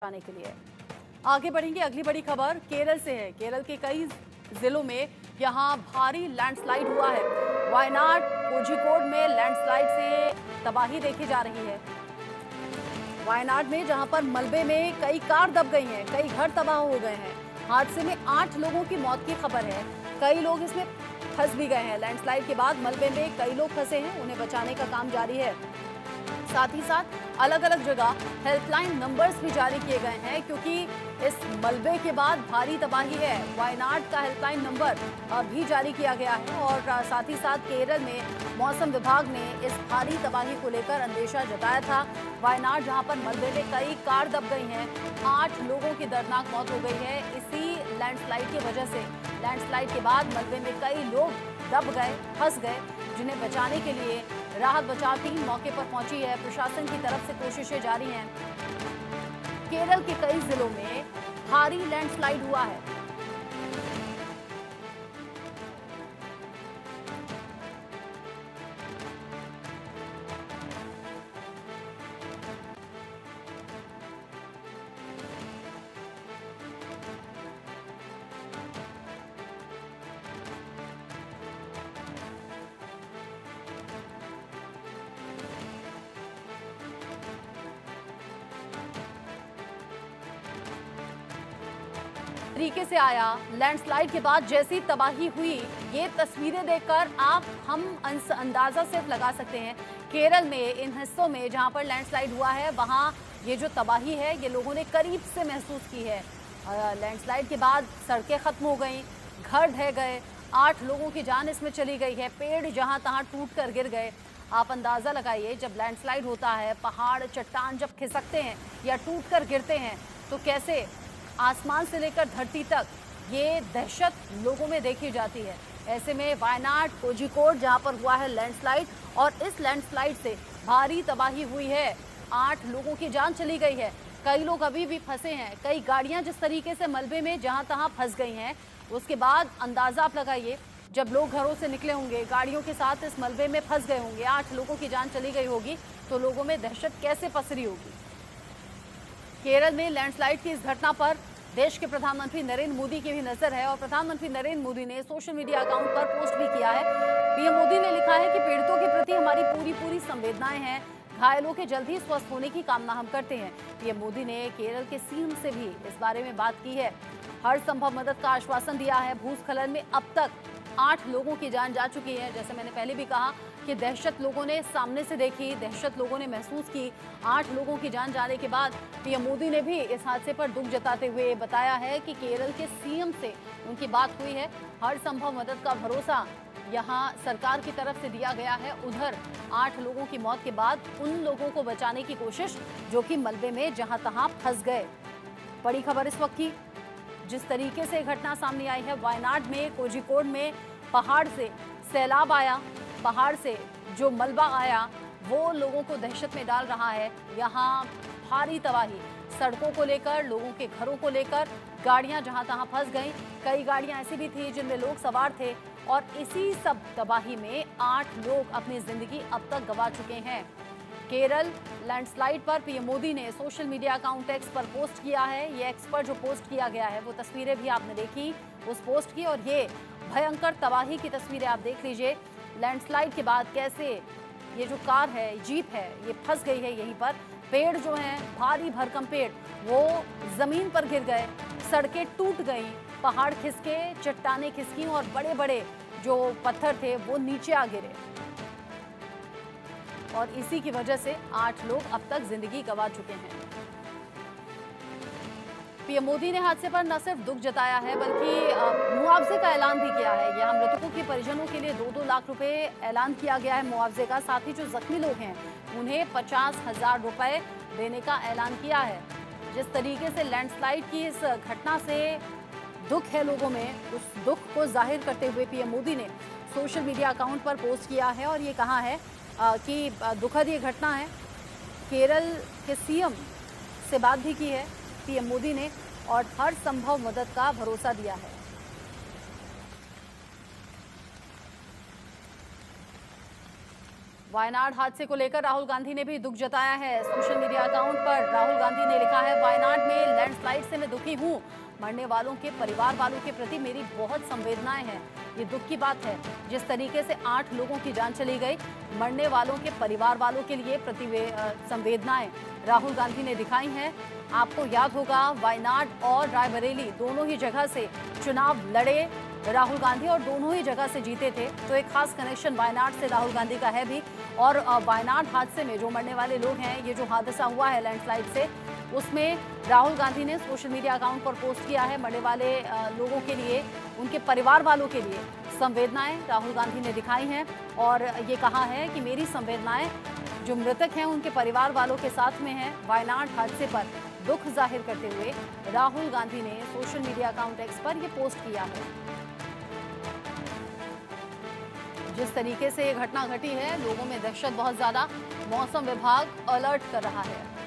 पाने के लिए आगे बढ़ेंगे। अगली बड़ी खबर केरल से है। केरल के कई जिलों में यहां भारी लैंडस्लाइड हुआ है। वायनाड, कोझिकोड में लैंडस्लाइड से तबाही देखी जा रही है। वायनाड में जहां पर मलबे में कई कार दब गई हैं, कई घर तबाह हो गए हैं। हादसे में 8 लोगों की मौत की खबर है। कई लोग इसमें फंस भी गए हैं। लैंडस्लाइड के बाद मलबे में कई लोग फंसे हैं, उन्हें बचाने का काम जारी है। साथ ही साथ अलग अलग जगह हेल्पलाइन नंबर्स भी जारी किए गए हैं, क्योंकि इस मलबे के बाद भारी तबाही है। वायनाड का हेल्पलाइन नंबर भी जारी किया गया है। और साथ ही साथ केरल में मौसम विभाग ने इस भारी तबाही को लेकर अंदेशा जताया था। वायनाड जहां पर मलबे में कई कार दब गई हैं, 8 लोगों की दर्दनाक मौत हो गई है इसी लैंडस्लाइड की वजह से। लैंडस्लाइड के बाद मलबे में कई लोग दब गए, फंस गए, जिन्हें बचाने के लिए राहत बचाव टीम मौके पर पहुंची है। प्रशासन की तरफ से कोशिशें जारी हैं। केरल के कई जिलों में भारी लैंडस्लाइड हुआ है। तरीके से आया लैंडस्लाइड के बाद जैसी तबाही हुई, ये तस्वीरें देखकर हम अंदाजा सिर्फ लगा सकते हैं। केरल में इन हिस्सों में जहां पर लैंडस्लाइड हुआ है, वहां ये जो तबाही है ये लोगों ने करीब से महसूस की है। लैंडस्लाइड के बाद सड़कें खत्म हो गई, घर ढह गए, 8 लोगों की जान इसमें चली गई है। पेड़ जहां तहां टूट कर गिर गए। आप अंदाजा लगाइए, जब लैंडस्लाइड होता है, पहाड़ चट्टान जब खिसकते हैं या टूट कर गिरते हैं, तो कैसे आसमान से लेकर धरती तक ये दहशत लोगों में देखी जाती है। ऐसे में वायनाड, कोझिकोड जहां पर हुआ है लैंडस्लाइड, और इस लैंडस्लाइड से भारी तबाही हुई है। 8 लोगों की जान चली गई है। कई लोग अभी भी फंसे हैं। कई गाड़ियां जिस तरीके से मलबे में जहां तहां फंस गई हैं, उसके बाद अंदाजा आप लगाइए, जब लोग घरों से निकले होंगे, गाड़ियों के साथ इस मलबे में फंस गए होंगे, 8 लोगों की जान चली गई होगी, तो लोगों में दहशत कैसे पसरी होगी। केरल में लैंडस्लाइड की इस घटना पर देश के प्रधानमंत्री नरेंद्र मोदी की भी नजर है, और प्रधानमंत्री नरेंद्र मोदी ने सोशल मीडिया अकाउंट पर पोस्ट भी किया है। पीएम मोदी ने लिखा है कि पीड़ितों के प्रति हमारी पूरी संवेदनाएं हैं। घायलों के जल्द ही स्वस्थ होने की कामना हम करते हैं। पीएम मोदी ने केरल के सीएम से भी इस बारे में बात की है। हर संभव मदद का आश्वासन दिया है। भूस्खलन में अब तक 8 लोगों की जान जा चुकी है। जैसे मैंने पहले भी कहा कि दहशत लोगों ने सामने से देखी, दहशत लोगों ने महसूस की। 8 लोगों की जान जाने के बाद पीएम मोदी ने भी इस हादसे पर दुख जताते हुए बताया है कि केरल के सीएम से उनकी बात हुई है। हर संभव मदद का भरोसा यहां सरकार की तरफ से दिया गया है। उधर 8 लोगों की मौत के बाद उन लोगों को बचाने की कोशिश जो कि मलबे में जहां तहां फंस गए। बड़ी खबर इस वक्त की, जिस तरीके से घटना सामने आई है वायनाड में, कोझिकोड में पहाड़ से सैलाब आया, पहाड़ से जो मलबा आया वो लोगों को दहशत में डाल रहा है। यहाँ भारी तबाही, सड़कों को लेकर, लोगों के घरों को लेकर, गाड़ियां जहां तहां फंस गईं। कई गाड़ियां ऐसी भी थी जिनमें लोग सवार थे, और इसी सब तबाही में 8 लोग अपनी जिंदगी अब तक गंवा चुके हैं। केरल लैंडस्लाइड पर पीएम मोदी ने सोशल मीडिया अकाउंट एक्स पर पोस्ट किया है। ये एक्स पर जो पोस्ट किया गया है वो तस्वीरें भी आपने देखी उस पोस्ट की, और ये भयंकर तबाही की तस्वीरें आप देख लीजिए। लैंडस्लाइड के बाद कैसे ये जो कार है, जीप है, ये फंस गई है यहीं पर। पेड़ जो हैं, भारी भरकम पेड़, वो जमीन पर गिर गए, सड़कें टूट गई, पहाड़ खिसके, चट्टानें खिसकी, और बड़े बड़े जो पत्थर थे वो नीचे आ गिरे, और इसी की वजह से 8 लोग अब तक जिंदगी गंवा चुके हैं। पीएम मोदी ने हादसे पर न सिर्फ दुख जताया है, बल्कि मुआवजे का ऐलान भी किया है। यहाँ मृतकों के परिजनों के लिए 2-2 लाख रुपए ऐलान किया गया है मुआवजे का। साथ ही जो जख्मी लोग हैं उन्हें 50,000 रुपए देने का ऐलान किया है। जिस तरीके से लैंडस्लाइड की इस घटना से दुख है लोगों में, उस दुख को जाहिर करते हुए पीएम मोदी ने सोशल मीडिया अकाउंट पर पोस्ट किया है, और ये कहा है कि दुखद ये घटना है। केरल के सीएम से बात भी की है पीएम मोदी ने, और हर संभव मदद का भरोसा दिया है। वायनाड हादसे को लेकर राहुल गांधी ने भी दुख जताया है। सोशल मीडिया अकाउंट पर राहुल गांधी ने लिखा है, वायनाड में लैंडस्लाइड से मैं दुखी हूं। मरने वालों के परिवार वालों के प्रति मेरी बहुत संवेदनाएं हैं। ये दुख की बात है जिस तरीके से 8 लोगों की जान चली गई। मरने वालों के परिवार वालों के लिए संवेदनाएं राहुल गांधी ने दिखाई हैं। आपको याद होगा, वायनाड और रायबरेली दोनों ही जगह से चुनाव लड़े राहुल गांधी और दोनों ही जगह से जीते थे, तो एक खास कनेक्शन वायनाड से राहुल गांधी का है भी। और वायनाड हादसे में जो मरने वाले लोग हैं, ये जो हादसा हुआ है लैंडस्लाइड से, उसमें राहुल गांधी ने सोशल मीडिया अकाउंट पर पोस्ट किया है। मरने वाले लोगों के लिए, उनके परिवार वालों के लिए संवेदनाएं राहुल गांधी ने दिखाई हैं और ये कहा है कि मेरी संवेदनाएं जो मृतक हैं उनके परिवार वालों के साथ में हैं। वायनाड हादसे पर दुख जाहिर करते हुए राहुल गांधी ने सोशल मीडिया अकाउंट एक्स पर यह पोस्ट किया है। जिस तरीके से ये घटना घटी है, लोगों में दहशत बहुत ज्यादा। मौसम विभाग अलर्ट कर रहा है।